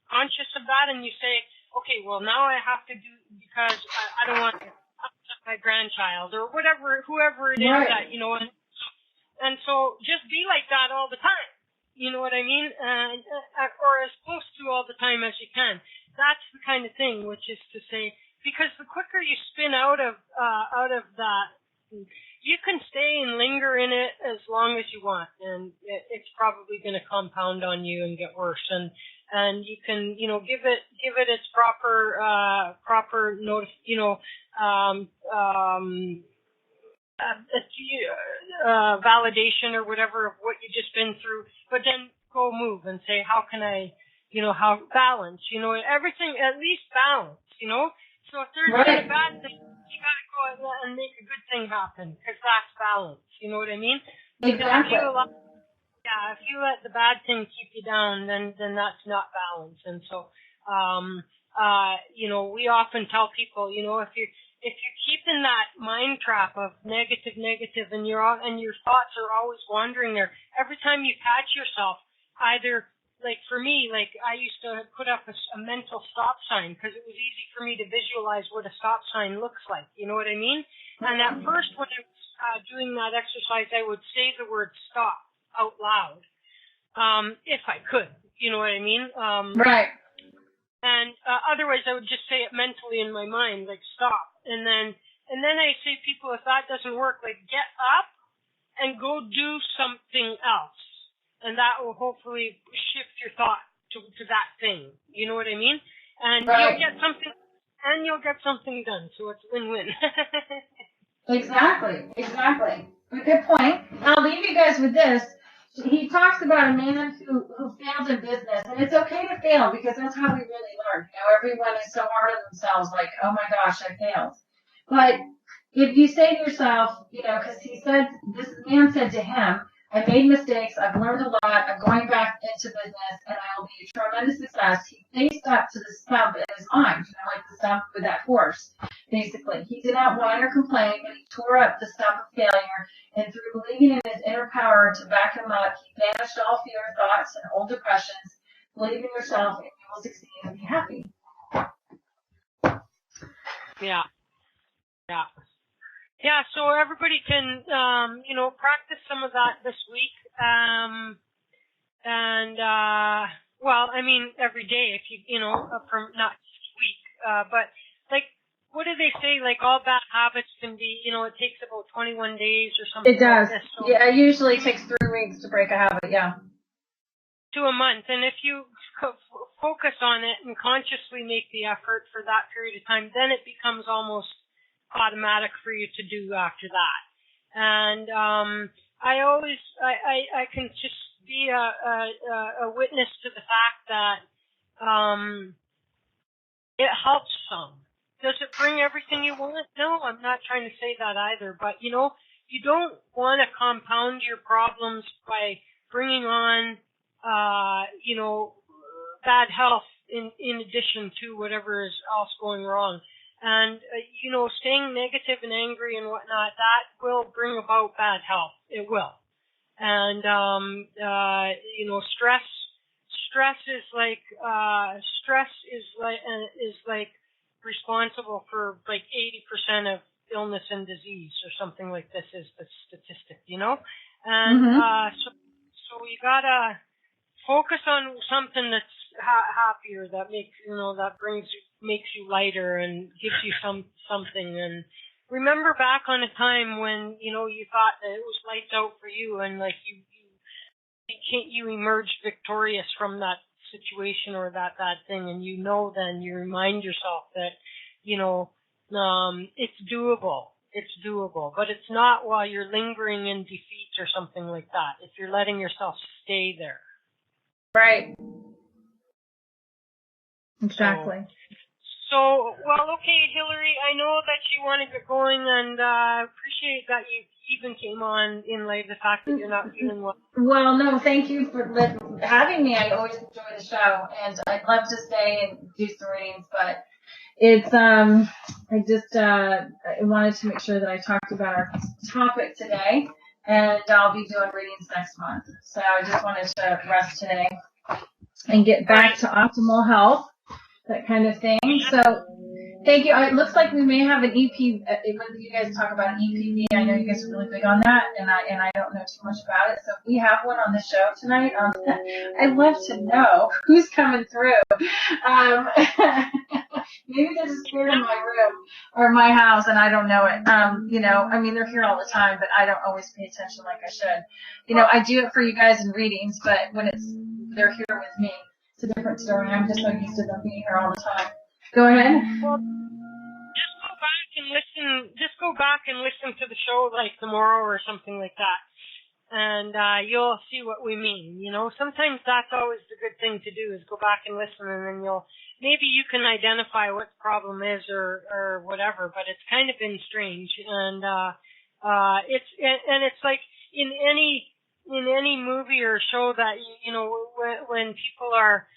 conscious of that, and you say, okay, well now I have to do because I don't want to upset my grandchild or whoever it is that and so just be like that all the time. You know what I mean? Or as close to all the time as you can. That's the kind of thing, which is to say, because the quicker you spin out of that, you can stay and linger in it as long as you want, and it's probably going to compound on you and get worse. And you can, give it its proper notice, validation or whatever of what you've just been through, but then go move and say, how can I, how balance, everything, at least balance, So if there's a bad thing, you gotta go and make a good thing happen, because that's balance, you know what I mean? Exactly. If you let the bad thing keep you down, then that's not balance. And so, we often tell people, if you're keeping that mind trap of negative, and your thoughts are always wandering there, every time you catch yourself, either, like for me, like I used to put up a mental stop sign because it was easy for me to visualize what a stop sign looks like. You know what I mean? And at first when I was doing that exercise, I would say the word stop out loud, if I could. You know what I mean? Right. And otherwise I would just say it mentally in my mind, like stop. And then I say to people, if that doesn't work, like get up and go do something else. And that will hopefully shift your thought to that thing. You know what I mean? And you'll get something, and you'll get something done. So it's win-win. Exactly. Good point. I'll leave you guys with this. He talks about a man who failed in business, and it's okay to fail because that's how we really learn. Everyone is so hard on themselves, like, oh my gosh, I failed. But if you say to yourself, because he said, this man said to him, I made mistakes. I've learned a lot. I'm going back into business, and I will be a tremendous success. He faced up to the stump in his mind, like the stump with that horse, basically. He did not whine or complain, but he tore up the stump of failure, and through believing in his inner power to back him up, he banished all fear thoughts and old depressions. Believe in yourself, and you will succeed and be happy. Yeah. Yeah, so everybody can, practice some of that this week. Every day if from not this week. But, what do they say? All bad habits can be, it takes about 21 days or something. It does. Like this. So yeah, it usually takes 3 weeks to break a habit, yeah. To a month. And if you focus on it and consciously make the effort for that period of time, then it becomes almost automatic for you to do after that. And I can just be a witness to the fact that it helps some. Does it bring everything you want? No, I'm not trying to say that either. But, you don't want to compound your problems by bringing on, bad health in addition to whatever is else going wrong. And, staying negative and angry and whatnot, that will bring about bad health. It will. And, stress is responsible for 80% of illness and disease or something like this is the statistic, And, so you gotta focus on something that's happier, that makes makes you lighter and gives you something. And remember back on a time when you thought that it was lights out for you, and you emerged victorious from that situation or that thing, and then you remind yourself that it's doable. It's doable, but it's not while you're lingering in defeat or something like that. If you're letting yourself stay there. Right. Exactly. Okay, Hillary, I know that you want to get going, and appreciate that you even came on in light of the fact that you're not feeling well. Well, no, thank you for having me. I always enjoy the show, and I'd love to stay and do some readings, but it's, I wanted to make sure that I talked about our topic today, and I'll be doing readings next month. So I just wanted to rest today and get back to optimal health, that kind of thing. So thank you. It looks like we may have an EP. When you guys talk about an EPV, I know you guys are really big on that, and I don't know too much about it. So if we have one on the show tonight, I'd love to know who's coming through. Maybe there's a spirit in my room or my house, and I don't know it. They're here all the time, but I don't always pay attention like I should. I do it for you guys in readings, but when they're here with me, it's a different story. I'm just so used to them being here all the time. Go ahead. Well, just go back and listen. Just go back and listen to the show tomorrow or something like that, and you'll see what we mean. Sometimes that's always the good thing to do, is go back and listen, and then maybe you can identify what the problem is or whatever. But it's kind of been strange, and it's like in any movie or show that when people are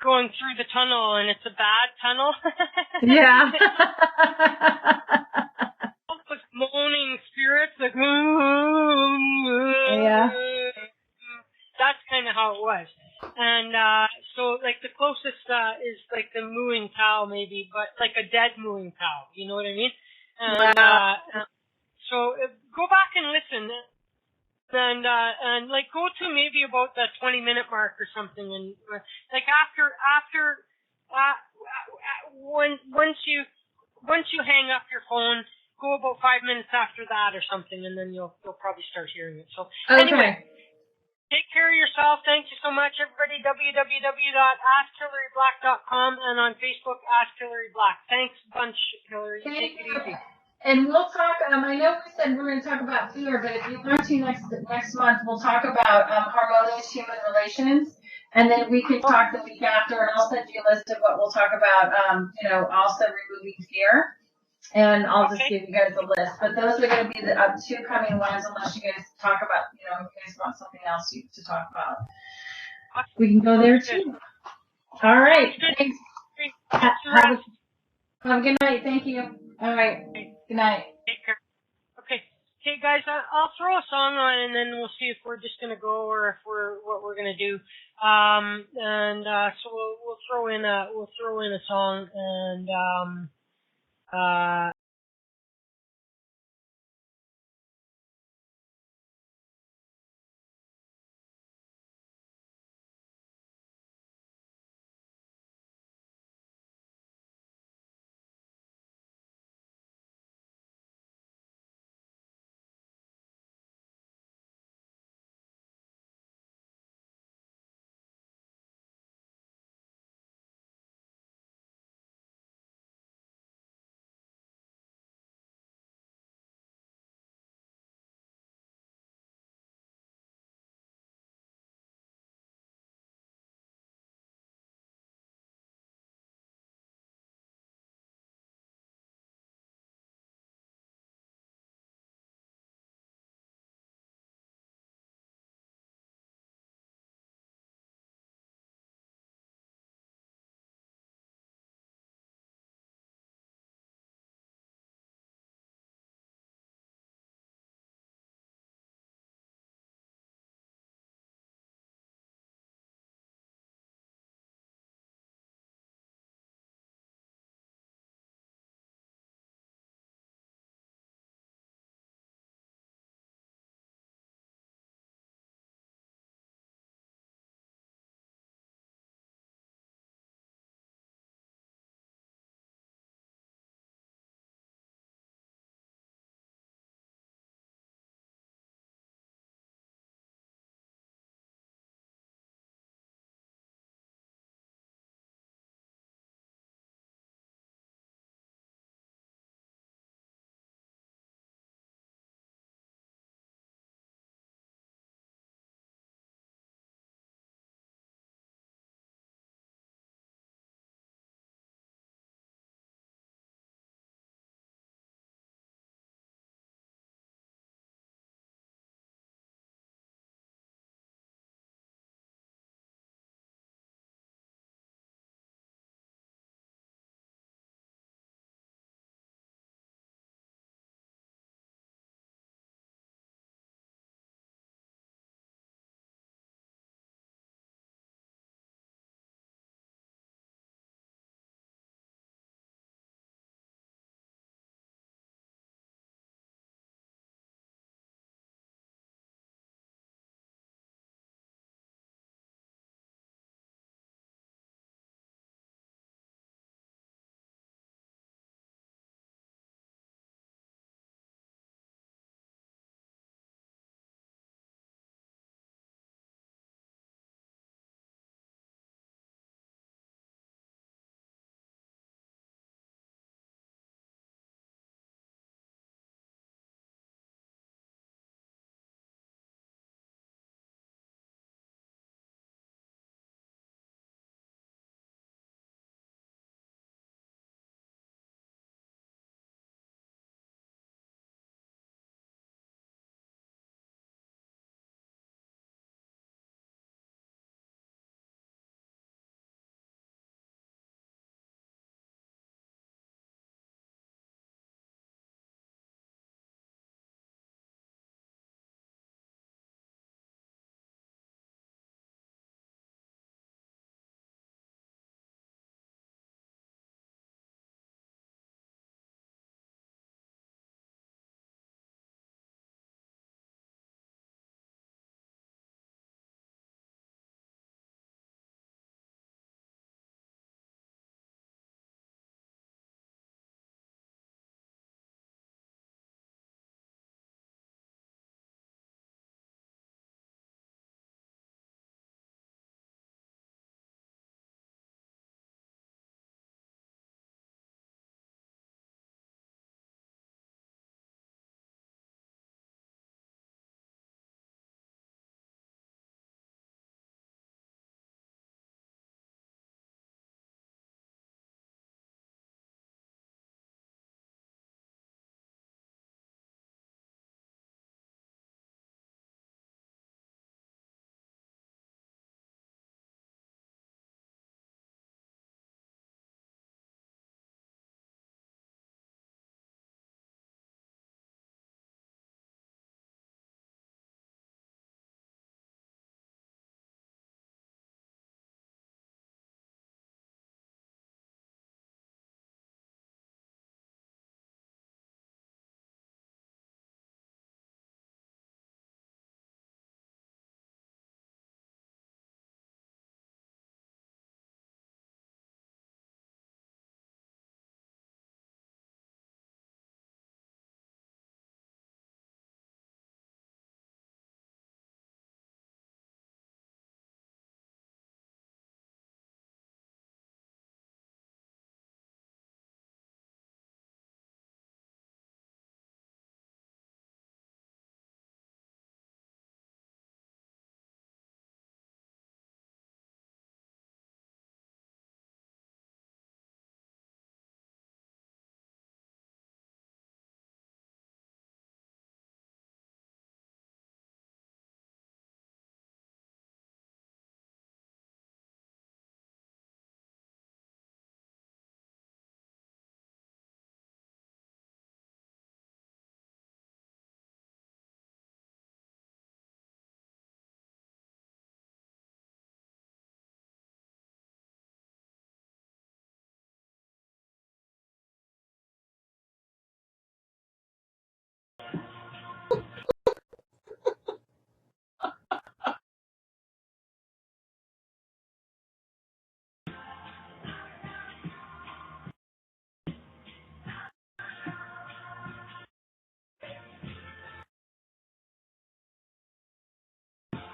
going through the tunnel and it's a bad tunnel. Yeah. Moaning spirits, yeah. That's kind of how it was. And so the closest is the mooing cow, maybe, but a dead mooing cow. You know what I mean? And so go back and listen. And go to maybe about the 20-minute mark or something, and once you hang up your phone, go about 5 minutes after that or something, and then you'll probably start hearing it. So Anyway, take care of yourself. Thank you so much, everybody. www.AskHillaryBlack.com and on Facebook, Ask Hillary Black. Thanks a bunch, Hillary. Take it easy. And we'll talk, I know we said we're going to talk about fear, but if you want to next month, we'll talk about harmonious human relations, and then we can talk the week after, and I'll send you a list of what we'll talk about, also removing fear. And I'll just give you guys a list. But those are going to be the two coming ones, unless you guys talk about, if you guys want something else to talk about. We can go there too. All right. Thanks. Have a good night. Thank you. All right. Good night. Take care. Okay, guys, I'll throw a song on, and then we'll see if we're just gonna go or if what we're gonna do. So we'll throw in a song, and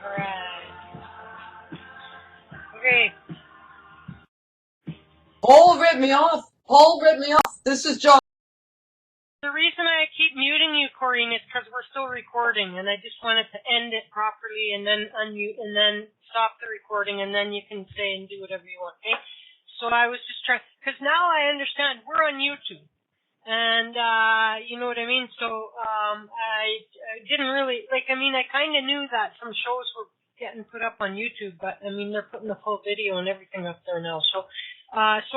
Alright. Okay. Paul ripped me off. This is John. The reason I keep muting you, Corrine, is because we're still recording, and I just wanted to end it properly and then unmute and then stop the recording, and then you can say and do whatever you want, okay? So I was just trying, because now I understand we're on YouTube, and you know what I mean? So I didn't really, I kind of knew that some shows were getting put up on YouTube, but, they're putting the full video and everything up there now. So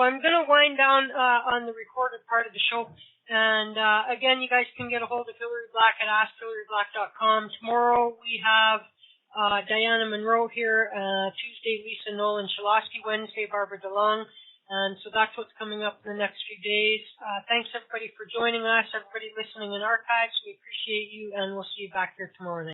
I'm going to wind down on the recorded part of the show. And again, you guys can get a hold of Hillary Black at AskHillaryBlack.com. Tomorrow we have Diana Monroe here. Tuesday, Lisa Nolan Shalosky. Wednesday, Barbara DeLong. And so that's what's coming up in the next few days. Thanks, everybody, for joining us, everybody listening in archives. We appreciate you, and we'll see you back here tomorrow night.